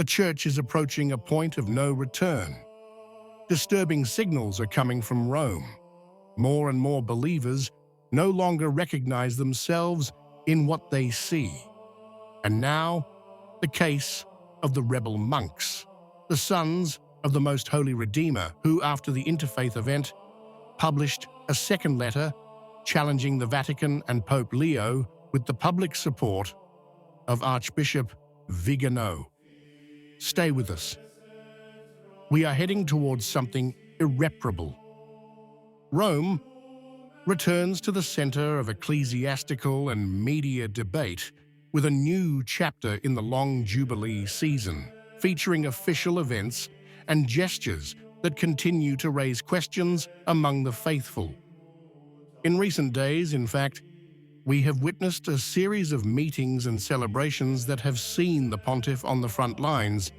The Church is approaching a point of no return. Disturbing signals are coming from Rome. More and more believers no longer recognize themselves in what they see. And now, the case of the rebel monks, the sons of the Most Holy Redeemer, who, after the interfaith event, published a second letter challenging the Vatican and Pope Leo with the public support of Archbishop Vigano. Stay with us. We are heading towards something irreparable. Rome returns to the center of ecclesiastical and media debate with a new chapter in the long Jubilee season, featuring official events and gestures that continue to raise questions among the faithful. In recent days, in fact, we have witnessed a series of meetings and celebrations that have seen the pontiff on the front lines,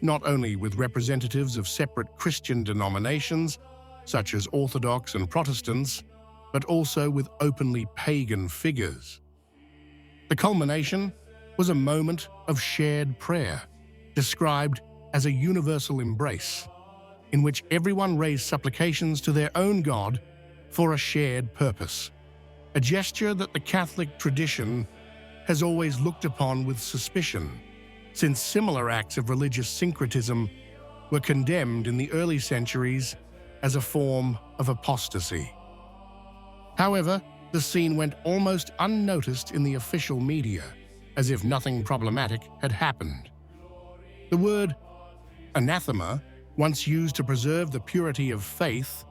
not only with representatives of separate Christian denominations, such as Orthodox and Protestants, but also with openly pagan figures. The culmination was a moment of shared prayer, described as a universal embrace, in which everyone raised supplications to their own God for a shared purpose, a gesture that the Catholic tradition has always looked upon with suspicion, since similar acts of religious syncretism were condemned in the early centuries as a form of apostasy. However, the scene went almost unnoticed in the official media, as if nothing problematic had happened. The word anathema, once used to preserve the purity of faith,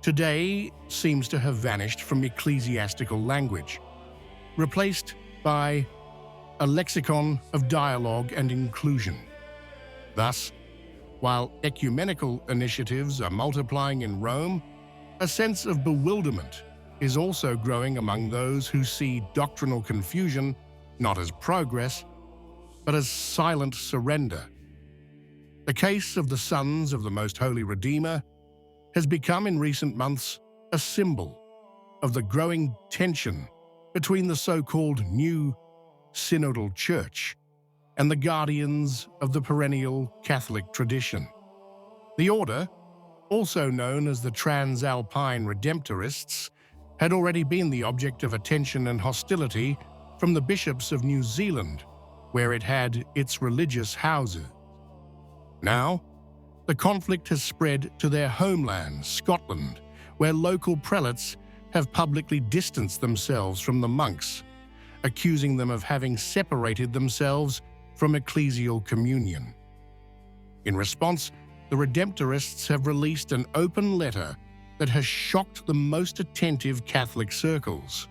today seems to have vanished from ecclesiastical language, replaced by a lexicon of dialogue and inclusion. Thus, while ecumenical initiatives are multiplying in Rome, a sense of bewilderment is also growing among those who see doctrinal confusion not as progress, but as silent surrender. The case of the sons of the Most Holy Redeemer has become in recent months a symbol of the growing tension between the so-called new Synodal Church and the guardians of the perennial Catholic tradition. The order, also known as the Transalpine Redemptorists, had already been the object of attention and hostility from the bishops of New Zealand, where it had its religious houses. Now, the conflict has spread to their homeland, Scotland, where local prelates have publicly distanced themselves from the monks, accusing them of having separated themselves from ecclesial communion. In response, the Redemptorists have released an open letter that has shocked the most attentive Catholic circles.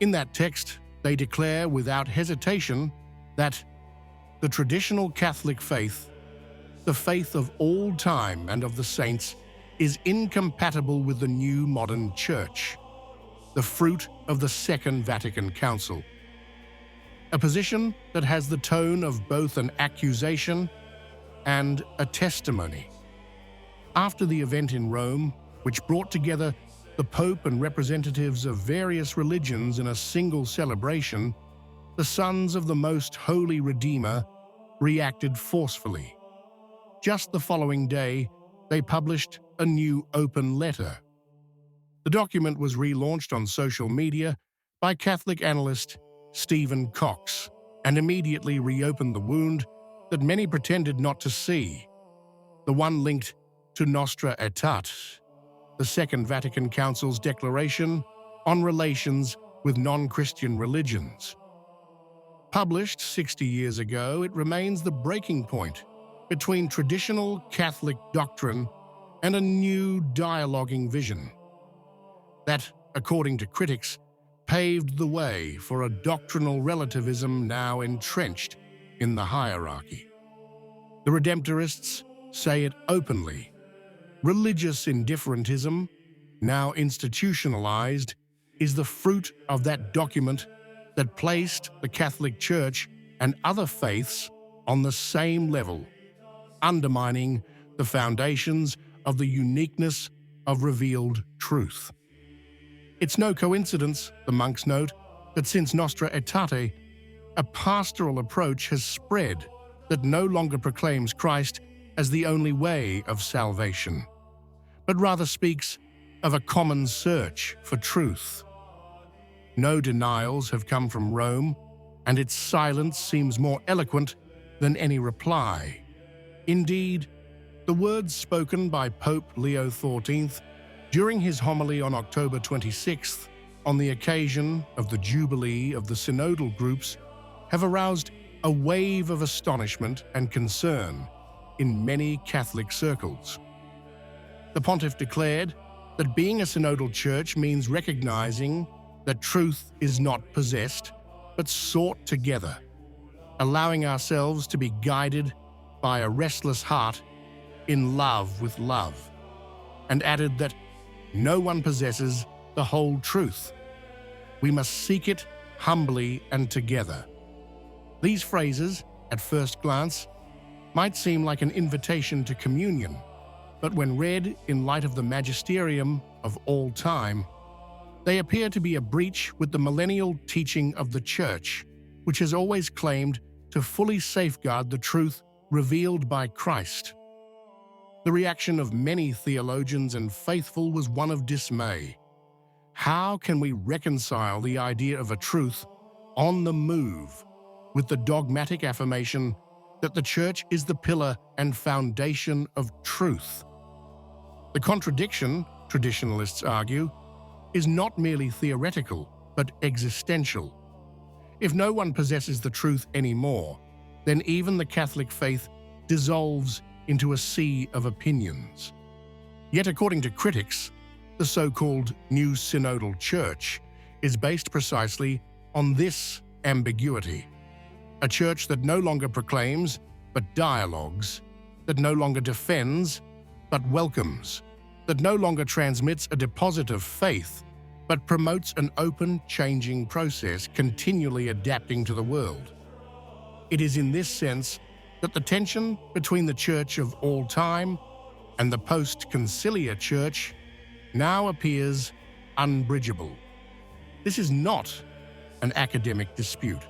In that text, they declare without hesitation that the traditional Catholic faith, the faith of all time and of the saints, is incompatible with the new modern Church, the fruit of the Second Vatican Council. A position that has the tone of both an accusation and a testimony. After the event in Rome, which brought together the Pope and representatives of various religions in a single celebration, the sons of the Most Holy Redeemer reacted forcefully. Just the following day, they published a new open letter. The document was relaunched on social media by Catholic analyst Stephen Cox and immediately reopened the wound that many pretended not to see, the one linked to Nostra Aetate, the Second Vatican Council's declaration on relations with non-Christian religions. Published 60 years ago, it remains the breaking point between traditional Catholic doctrine and a new dialoguing vision that, according to critics, paved the way for a doctrinal relativism now entrenched in the hierarchy. The Redemptorists say it openly. Religious indifferentism, now institutionalized, is the fruit of that document that placed the Catholic Church and other faiths on the same level, undermining the foundations of the uniqueness of revealed truth. It's no coincidence, the monks note, that since Nostra Aetate, a pastoral approach has spread that no longer proclaims Christ as the only way of salvation, but rather speaks of a common search for truth. No denials have come from Rome, and its silence seems more eloquent than any reply. Indeed, the words spoken by Pope Leo XIV during his homily on October 26th on the occasion of the Jubilee of the Synodal groups have aroused a wave of astonishment and concern in many Catholic circles. The pontiff declared that being a synodal church means recognizing that truth is not possessed, but sought together, allowing ourselves to be guided by a restless heart in love with love, and added that no one possesses the whole truth. We must seek it humbly and together. These phrases, at first glance, might seem like an invitation to communion, but when read in light of the magisterium of all time, they appear to be a breach with the millennial teaching of the Church, which has always claimed to fully safeguard the truth revealed by Christ. The reaction of many theologians and faithful was one of dismay. How can we reconcile the idea of a truth on the move with the dogmatic affirmation that the Church is the pillar and foundation of truth? The contradiction, traditionalists argue, is not merely theoretical, but existential. If no one possesses the truth anymore, then even the Catholic faith dissolves into a sea of opinions. Yet according to critics, the so-called New Synodal Church is based precisely on this ambiguity. A church that no longer proclaims, but dialogues, that no longer defends, but welcomes, that no longer transmits a deposit of faith, but promotes an open, changing process continually adapting to the world. It is in this sense that the tension between the Church of all time and the post-conciliar Church now appears unbridgeable. This is not an academic dispute,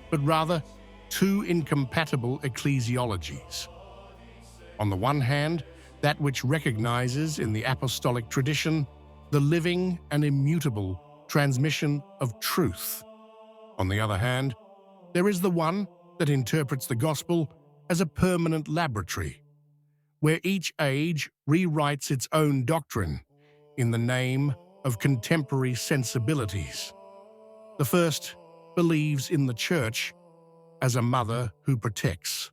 but rather two incompatible ecclesiologies. On the one hand, that which recognizes in the apostolic tradition the living and immutable transmission of truth. On the other hand, there is the one that interprets the gospel as a permanent laboratory, where each age rewrites its own doctrine in the name of contemporary sensibilities. The first believes in the Church as a mother who protects.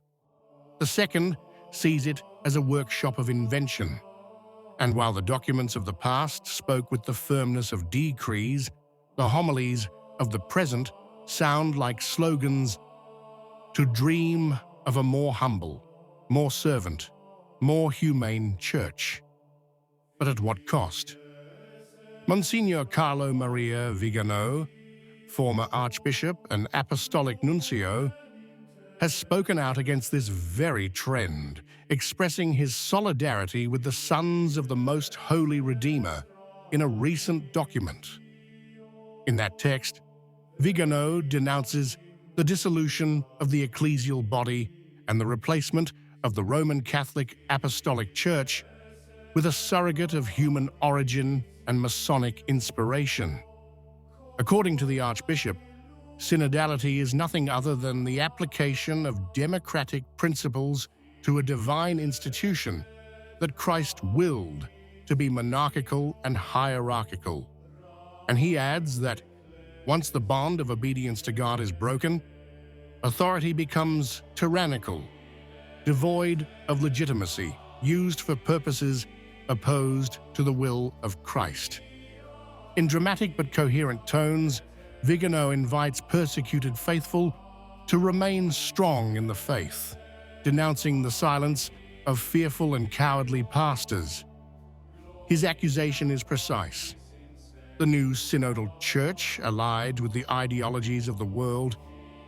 The second sees it as a workshop of invention. And while the documents of the past spoke with the firmness of decrees, the homilies of the present sound like slogans to dream of a more humble, more servant, more humane church. But at what cost? Monsignor Carlo Maria Vigano, former Archbishop and Apostolic Nuncio, has spoken out against this very trend, expressing his solidarity with the sons of the Most Holy Redeemer in a recent document. In that text, Vigano denounces the dissolution of the ecclesial body and the replacement of the Roman Catholic Apostolic Church with a surrogate of human origin and Masonic inspiration. According to the Archbishop, synodality is nothing other than the application of democratic principles to a divine institution that Christ willed to be monarchical and hierarchical. And he adds that once the bond of obedience to God is broken, authority becomes tyrannical, devoid of legitimacy, used for purposes opposed to the will of Christ. In dramatic but coherent tones, Vigano invites persecuted faithful to remain strong in the faith, denouncing the silence of fearful and cowardly pastors. His accusation is precise. The new synodal church, allied with the ideologies of the world,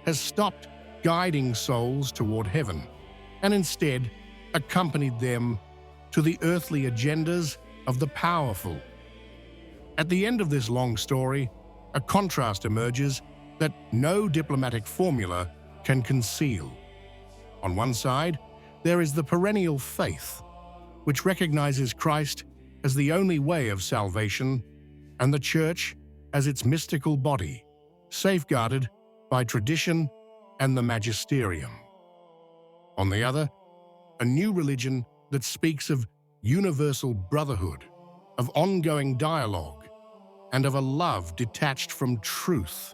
has stopped guiding souls toward heaven and instead accompanied them to the earthly agendas of the powerful. At the end of this long story, a contrast emerges that no diplomatic formula can conceal. On one side, there is the perennial faith, which recognizes Christ as the only way of salvation and the Church as its mystical body, safeguarded by tradition and the magisterium. On the other, a new religion that speaks of universal brotherhood, of ongoing dialogue, and of a love detached from truth.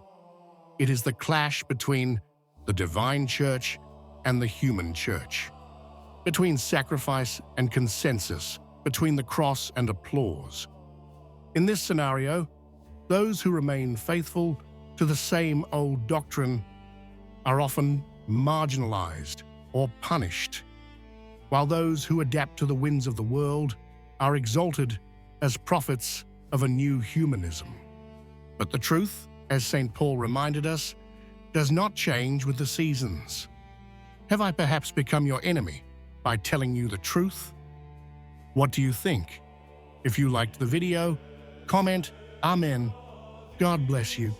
It is the clash between the divine church and the human church, between sacrifice and consensus, between the cross and applause. In this scenario, those who remain faithful to the same old doctrine are often marginalized or punished, while those who adapt to the winds of the world are exalted as prophets of a new humanism. But the truth, as St. Paul reminded us, does not change with the seasons. Have I perhaps become your enemy by telling you the truth? What do you think? If you liked the video, comment, Amen. God bless you.